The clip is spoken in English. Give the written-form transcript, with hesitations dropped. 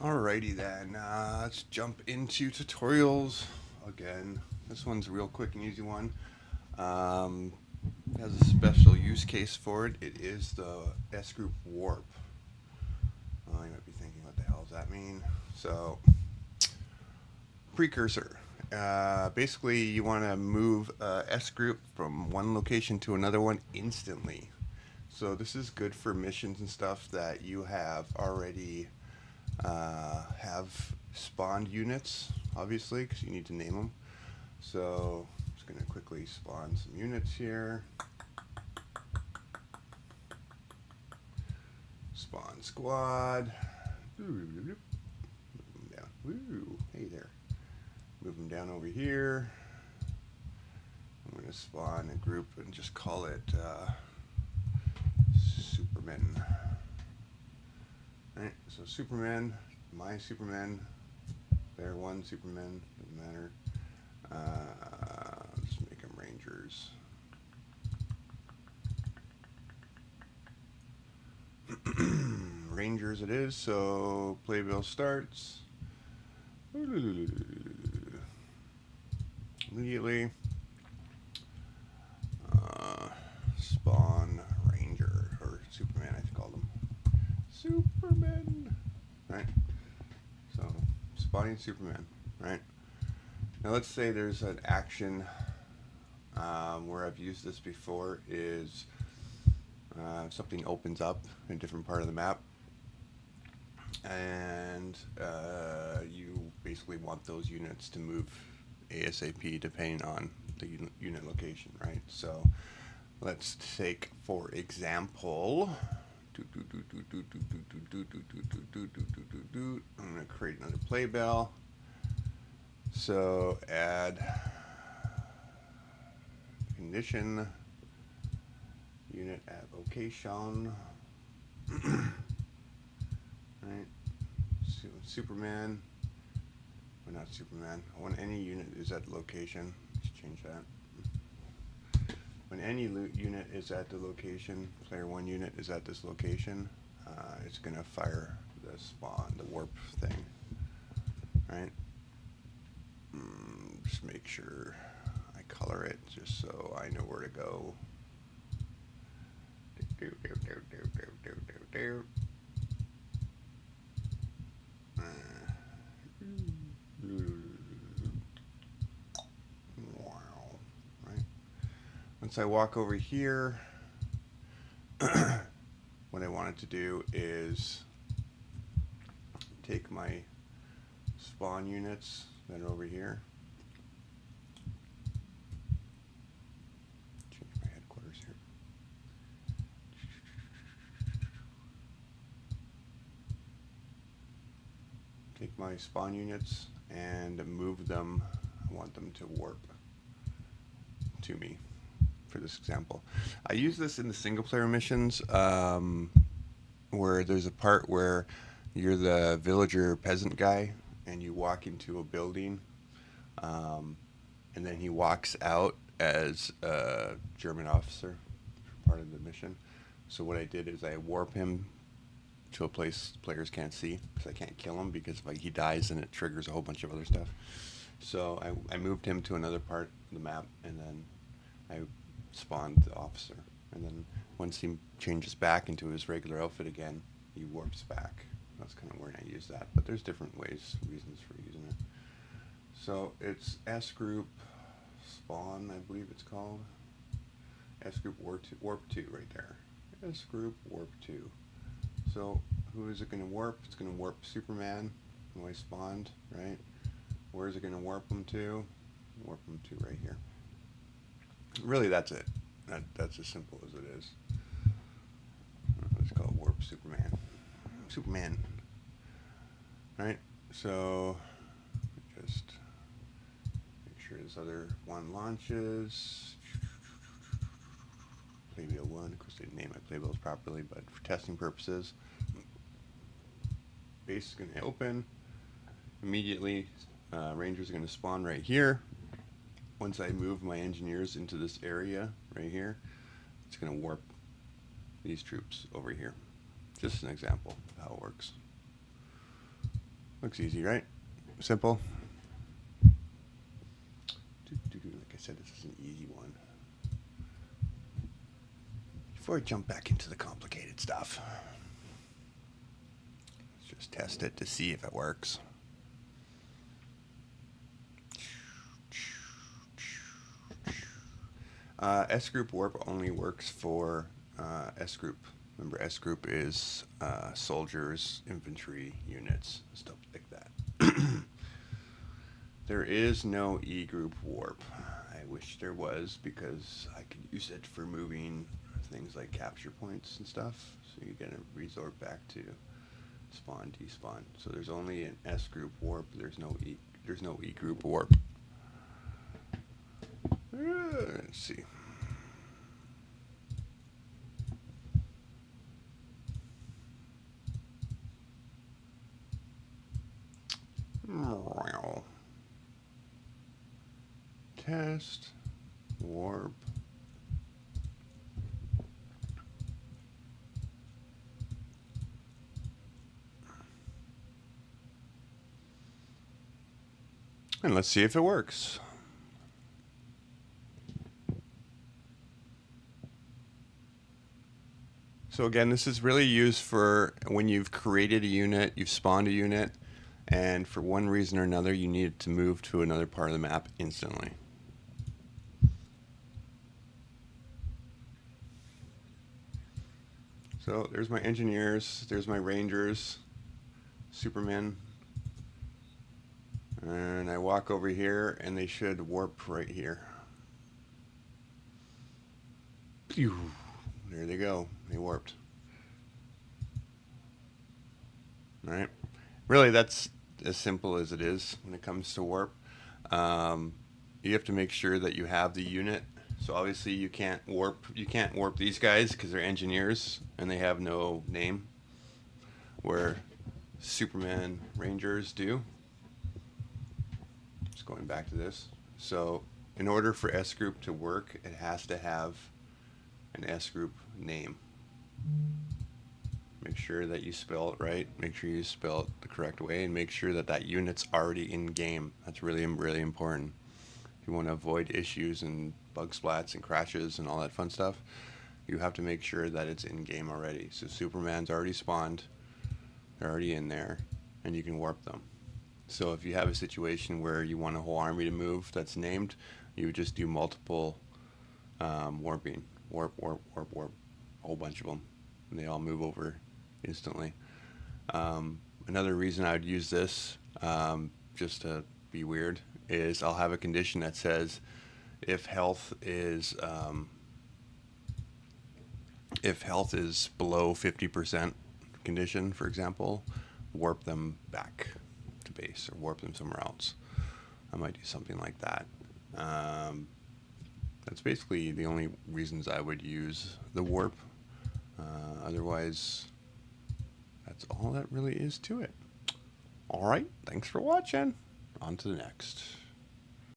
Alrighty then, let's jump into tutorials again. This one's a real quick and easy one. Has a special use case for it. It is the SGroupWarp. You might be thinking, what the hell does that mean? So, precursor. Basically, you want to move S-group from one location to another one instantly. So this is good for missions and stuff that you have already have spawned units, obviously, because you need to name them. So I'm just going to quickly spawn some units here. Spawn squad. Move them down. Woo. Hey there. Move them down over here. I'm going to spawn a group and just call it Supermen. Alright, so Superman, my Superman, their one Superman, doesn't matter. Let's make them Rangers. Rangers it is, so Playbill starts. Immediately. Spawn Ranger, or Superman I call them. Superman! Right? So, spawning Superman, right? Now let's say there's an action where I've used this before is something opens up in a different part of the map, and you basically want those units to move ASAP depending on the unit location, right? So let's take, for example, I'm going to create another playbill. So add condition unit at location. Right. So Superman. Or not Superman. When any unit is at the location. Let's change that. When any unit is at the location, player 1 unit is at this location, it's going to fire the spawn, the warp thing. Right? Just make sure I color it just so I know where to go. Right. Once I walk over here, what I wanted to do is take my spawn units that are over here. Change my headquarters here. Take my spawn units and move them. I want them to warp to me for this example. I use this in the single player missions where there's a part where you're the villager peasant guy and you walk into a building and then he walks out as a German officer for part of the mission. So what I did is I warp him to a place players can't see because I can't kill him, because if he dies then it triggers a whole bunch of other stuff. So I moved him to another part of the map, and then I spawned the officer, and then once he changes back into his regular outfit again, he warps back. That's kind of where I use that, but there's different reasons for using it. So it's S-Group Spawn, I believe it's called. S-Group Warp 2 right there. S-Group Warp 2. So who is it going to warp? It's going to warp Superman, who I spawned, right? Where is it going to warp him to? Warp him to right here. Really, that's it. That's as simple as it is. Let's call it warp Superman. Superman. Right? So just make sure this other one launches. Playbill 1. Of course, I didn't name my playbills properly, but for testing purposes, base is going to open. Immediately, Rangers are going to spawn right here. Once I move my engineers into this area right here, it's going to warp these troops over here. Just an example of how it works. Looks easy, right? Simple. Like I said, this is an easy one. Before I jump back into the complicated stuff, let's just test it to see if it works. SGroupWarp only works for SGroup. Remember, SGroup is soldiers, infantry, units, stuff like that. There is no EGroupWarp. I wish there was, because I could use it for moving things like capture points and stuff. So you gotta resort back to spawn, despawn. So there's only an SGroupWarp. There's no EGroupWarp. Let's see. Test warp. And let's see if it works. So again, this is really used for when you've created a unit, you've spawned a unit, and for one reason or another you need to move to another part of the map instantly. So there's my engineers, there's my rangers, Superman, and I walk over here and they should warp right here. Pew! There they go, they warped. Alright, really that's as simple as it is when it comes to warp. You have to make sure that you have the unit. So obviously you can't warp these guys because they're engineers and they have no name, where Superman Rangers do. Just going back to this. So in order for SGroup to work, it has to have an SGroup name. Make sure that you spell it right, make sure you spell it the correct way, and make sure that that unit's already in game. That's really, really important. If you want to avoid issues and bug splats and crashes and all that fun stuff, you have to make sure that it's in game already. So Superman's already spawned, they're already in there, and you can warp them. So if you have a situation where you want a whole army to move that's named, you would just do multiple warping. Warp, a whole bunch of them, and they all move over instantly. Another reason I would use this, just to be weird, is I'll have a condition that says if health is below 50% condition, for example, warp them back to base or warp them somewhere else. I might do something like that. That's basically the only reasons I would use the warp. Otherwise, that's all that really is to it. Alright, thanks for watching. On to the next.